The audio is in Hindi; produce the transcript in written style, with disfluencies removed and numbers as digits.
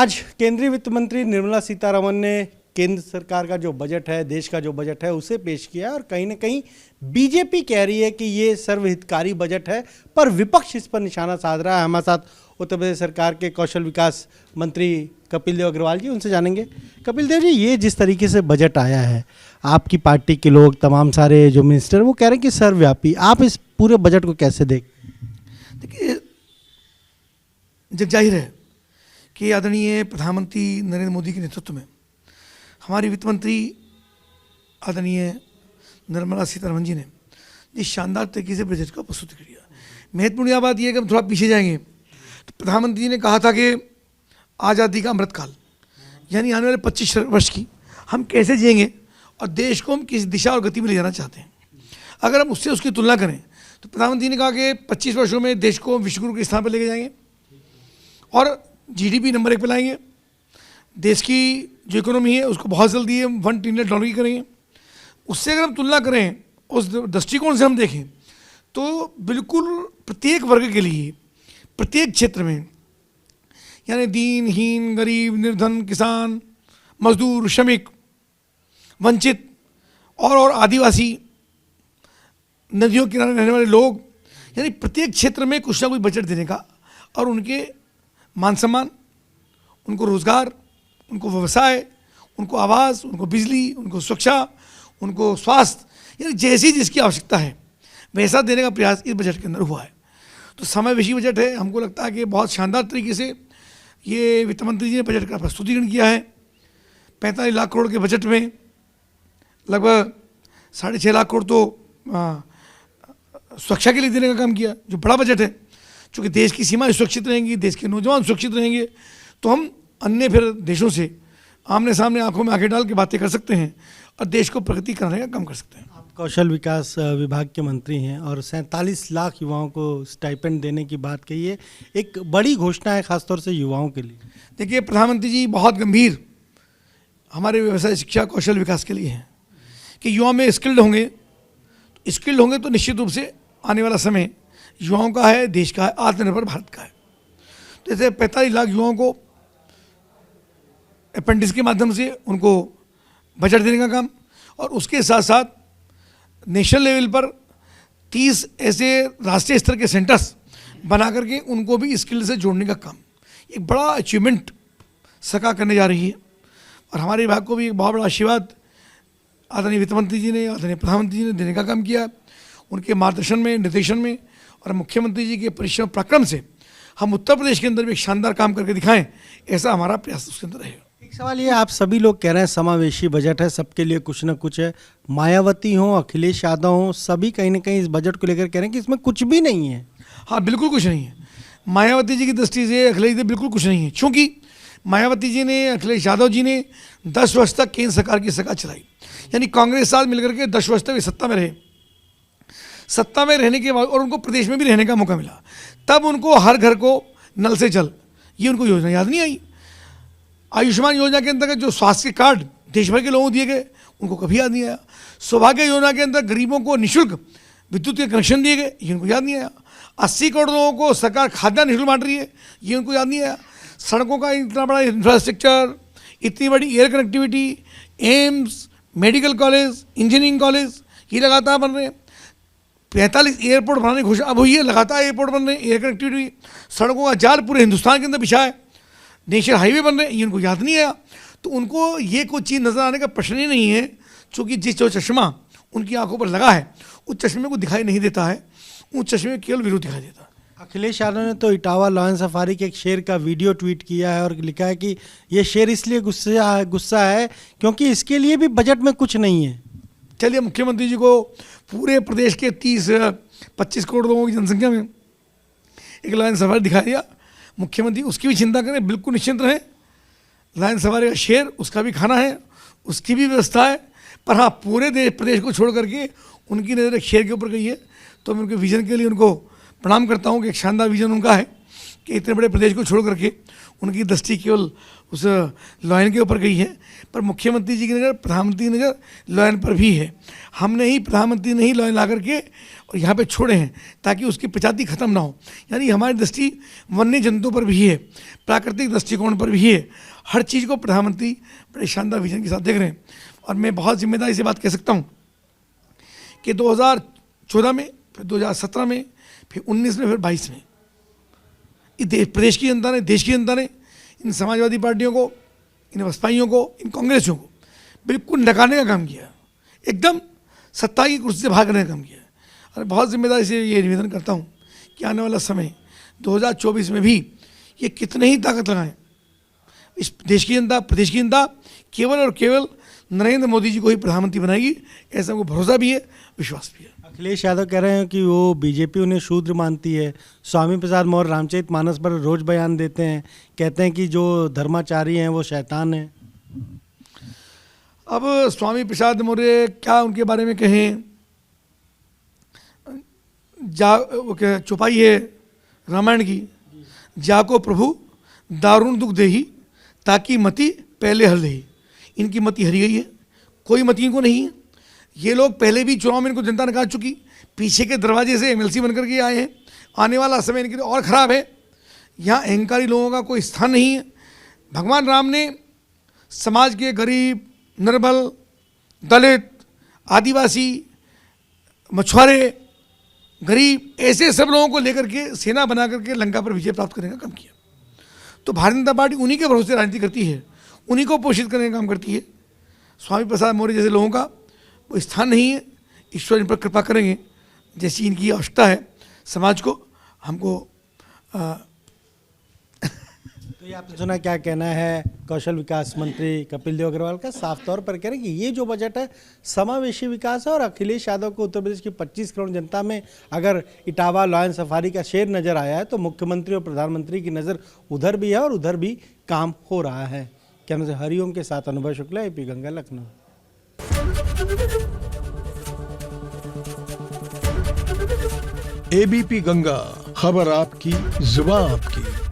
आज केंद्रीय वित्त मंत्री निर्मला सीतारमण ने केंद्र सरकार का जो बजट है, देश का जो बजट है, उसे पेश किया है और कहीं ना कहीं बीजेपी कह रही है कि ये सर्वहितकारी बजट है, पर विपक्ष इस पर निशाना साध रहा है। हमारे साथ उत्तर प्रदेश सरकार के कौशल विकास मंत्री कपिल देव अग्रवाल जी, उनसे जानेंगे। कपिल देव जी, ये जिस तरीके से बजट आया है, आपकी पार्टी के लोग, तमाम सारे जो मिनिस्टर, वो कह रहे हैं कि सर्वव्यापी, आप इस पूरे बजट को कैसे देखिए, जग जाहिर है कि आदरणीय प्रधानमंत्री नरेंद्र मोदी के नेतृत्व में हमारी वित्त मंत्री आदरणीय निर्मला सीतारमण जी ने जिस शानदार तरीके से बजट का प्रस्तुत किया। महत्वपूर्ण यह बात यह है कि हम थोड़ा पीछे जाएंगे तो प्रधानमंत्री जी ने कहा था कि आज़ादी का अमृतकाल यानी आने वाले 25 वर्ष की हम कैसे जिएंगे और देश को हम किस दिशा और गति में ले जाना चाहते हैं। अगर हम उससे उसकी तुलना करें तो प्रधानमंत्री ने कहा कि 25 वर्षों में देश को विश्वगुरु के स्थान पर लेके जाएंगे और जीडीपी नंबर 1 पे लाएंगे। देश की जो इकोनॉमी है उसको बहुत जल्दी हम $1 ट्रिलियन की करेंगे। उससे अगर हम तुलना करें, उस दृष्टिकोण से हम देखें तो बिल्कुल प्रत्येक वर्ग के लिए, प्रत्येक क्षेत्र में, यानी दीनहीन, गरीब, निर्धन, किसान, मजदूर, श्रमिक, वंचित और आदिवासी, नदियों के किनारे रहने वाले लोग, यानी प्रत्येक क्षेत्र में कुछ ना कुछ बजट देने का और उनके मान सम्मान, उनको रोजगार, उनको व्यवसाय, उनको आवास, उनको बिजली, उनको सुरक्षा, उनको स्वास्थ्य, यानी जैसी जिसकी आवश्यकता है वैसा देने का प्रयास इस बजट के अंदर हुआ है। तो समावेशी बजट है। हमको लगता है कि बहुत शानदार तरीके से ये वित्त मंत्री जी ने बजट का प्रस्तुतिकरण किया है। 45 लाख करोड़ के बजट में लगभग 6.5 लाख करोड़ तो सुरक्षा के लिए देने का काम किया, जो बड़ा बजट है। चूँकि देश की सीमाएं सुरक्षित रहेंगी, देश के नौजवान सुरक्षित रहेंगे, तो हम अन्य फिर देशों से आमने सामने आंखों में आंखें डाल के बातें कर सकते हैं और देश को प्रगति कराने का काम कर सकते हैं। आप कौशल विकास विभाग के मंत्री हैं और 47 लाख युवाओं को स्टाइपेंड देने की बात कही है। एक बड़ी घोषणा है खासतौर से युवाओं के लिए। देखिए, प्रधानमंत्री जी बहुत गंभीर हमारे व्यवसाय, शिक्षा, कौशल विकास के लिए हैं कि युवा में स्किल्ड होंगे तो निश्चित रूप से आने वाला समय युवाओं का है, देश का है, आत्मनिर्भर भारत का है। तो जैसे 45 लाख युवाओं को अपेंडिक्स के माध्यम से उनको बजट देने का काम, और उसके साथ साथ नेशनल लेवल पर 30 ऐसे राष्ट्रीय स्तर के सेंटर्स बना करके उनको भी स्किल से जोड़ने का काम, एक बड़ा अचीवमेंट सरकार करने जा रही है। और हमारे विभाग को भी एक बहुत बड़ा आशीर्वाद आदरणीय वित्त मंत्री जी ने, आदरणीय प्रधानमंत्री जी ने देने का काम किया। उनके मार्गदर्शन में, निर्देशन में और मुख्यमंत्री जी के परिश्रम पराक्रम से हम उत्तर प्रदेश के अंदर भी एक शानदार काम करके दिखाएं, ऐसा हमारा प्रयास उसके अंदर रहेगा। एक सवाल ये, आप सभी लोग कह रहे हैं समावेशी बजट है, सबके लिए कुछ ना कुछ है। मायावती हो, अखिलेश यादव हो, सभी कहीं ना कहीं इस बजट को लेकर कह रहे हैं कि इसमें कुछ भी नहीं है। हाँ, बिल्कुल कुछ नहीं है। मायावती जी की दृष्टि से, अखिलेश जी बिल्कुल कुछ नहीं है, क्योंकि मायावती जी ने, अखिलेश यादव जी ने 10 वर्ष तक केंद्र सरकार की सरकार चलाई, यानी कांग्रेस साथ मिलकर के 10 वर्ष तक सत्ता में रहे। सत्ता में रहने के बाद और उनको प्रदेश में भी रहने का मौका मिला, तब उनको हर घर को नल से जल, ये उनको योजना याद नहीं आई। आयुष्मान योजना के अंतर्गत जो स्वास्थ्य के कार्ड देश भर के लोगों को दिए गए, उनको कभी याद नहीं आया। सौभाग्य योजना के अंदर गरीबों को निःशुल्क विद्युत के कनेक्शन दिए गए, ये उनको याद नहीं आया। 80 करोड़ लोगों को सरकार खाद्यान्न निःशुल्क बांट रही है, ये उनको याद नहीं आया। सड़कों का इतना बड़ा इंफ्रास्ट्रक्चर, इतनी बड़ी air connectivity, AIIMS, medical college, engineering college, ये लगातार बन रहे हैं। 45 एयरपोर्ट बनाने की घोषणा अब हुई है, लगातार एयरपोर्ट बन रहे हैं, एयर कनेक्टिविटी, सड़कों का जाल पूरे हिंदुस्तान के अंदर बिछा है, नेशनल हाईवे बन रहे हैं, ये उनको याद नहीं आया। तो उनको ये कोई चीज़ नज़र आने का प्रश्न ही नहीं है, क्योंकि जो चश्मा उनकी आंखों पर लगा है उस चश्मे को दिखाई नहीं देता है, उस चश्मे में केवल विरोध दिखाई देता है। अखिलेश यादव ने तो इटावा लॉयन सफारी के एक शेर का वीडियो ट्वीट किया है और लिखा है कि ये शेर इसलिए गुस्सा है क्योंकि इसके लिए भी बजट में कुछ नहीं है। चलिए, मुख्यमंत्री जी को पूरे प्रदेश के 30-25 करोड़ लोगों की जनसंख्या में एक लायन सफारी दिखा दिया। मुख्यमंत्री उसकी भी चिंता करें, बिल्कुल निश्चिंत रहें। लायन सफारी का शेर, उसका भी खाना है, उसकी भी व्यवस्था है। पर हाँ, पूरे प्रदेश को छोड़ करके उनकी नज़र एक शेर के ऊपर गई है, तो मैं उनके विजन के लिए उनको प्रणाम करता हूँ कि एक शानदार विजन उनका है कि इतने बड़े प्रदेश को छोड़ करके उनकी दृष्टि केवल उस लॉयन के ऊपर गई है, पर मुख्यमंत्री जी की नज़र, प्रधानमंत्री की नज़र लॉयन पर भी है। हमने ही, प्रधानमंत्री ने ही लॉयन ला करके और यहाँ पे छोड़े हैं ताकि उसकी प्रजाति खत्म ना हो। यानी हमारी दृष्टि वन्य जंतुओं पर भी है, प्राकृतिक दृष्टिकोण पर भी है। हर चीज़ को प्रधानमंत्री बड़े शानदार विजन के साथ देख रहे हैं। और मैं बहुत जिम्मेदारी से बात कह सकता हूँ कि 2014 में, फिर 2017 में, फिर 19 में, फिर 22 में प्रदेश की जनता ने, देश की जनता ने इन समाजवादी पार्टियों को, इन बसपाइयों को, इन कांग्रेसियों को बिल्कुल नकारने का काम किया, एकदम सत्ता की कुर्सी से भागने का काम किया। और बहुत जिम्मेदारी से ये निवेदन करता हूँ कि आने वाला समय 2024 में भी ये कितने ही ताकत लगाएं, इस देश की जनता, प्रदेश की जनता केवल और केवल नरेंद्र मोदी जी को ही प्रधानमंत्री बनाएगी, ऐसा हमको भरोसा भी है, विश्वास भी है। अखिलेश यादव कह रहे हैं कि वो बीजेपी उन्हें शूद्र मानती है। स्वामी प्रसाद मौर्य रामचरितमानस पर रोज बयान देते हैं, कहते हैं कि जो धर्माचारी हैं वो शैतान हैं। अब स्वामी प्रसाद मौर्य क्या उनके बारे में कहें, वो क्या चौपाई है रामायण की, जाको प्रभु दारुण दुख देही ताकि मति पहले हल रही। इनकी मति हरी गई है, कोई मति इनको नहीं है। ये लोग पहले भी चुनाव में इनको जनता ने काट चुकी, पीछे के दरवाजे से एमएलसी बनकर के आए हैं। आने वाला समय इनके लिए और ख़राब है। यहाँ अहंकारी लोगों का कोई स्थान नहीं है। भगवान राम ने समाज के गरीब, निर्बल, दलित, आदिवासी, मछुआरे, गरीब, ऐसे सब लोगों को लेकर के सेना बना करके लंका पर विजय प्राप्त करने का काम किया। तो भारतीय जनता पार्टी उन्हीं के भरोसे राजनीति करती है, उन्हीं को पोषित करने का काम करती है। स्वामी प्रसाद मौर्य जैसे लोगों का वो स्थान नहीं है। ईश्वर इन पर कृपा करेंगे, जैसी इनकी आवश्यकता है समाज को, हमको तो ये आपने सुना क्या कहना है कौशल विकास मंत्री कपिल देव अग्रवाल का। साफ तौर पर कह रहे हैं कि ये जो बजट है समावेशी विकास है। और अखिलेश यादव को उत्तर प्रदेश की 25 करोड़ जनता में अगर इटावा लॉयन सफारी का शेर नजर आया है तो मुख्यमंत्री और प्रधानमंत्री की नज़र उधर भी है और उधर भी काम हो रहा है। कैमरे से हरिओम के साथ अनुभव शुक्ला, एपी गंगा, लखनऊ। एबीपी गंगा, खबर आपकी, जुबान आपकी।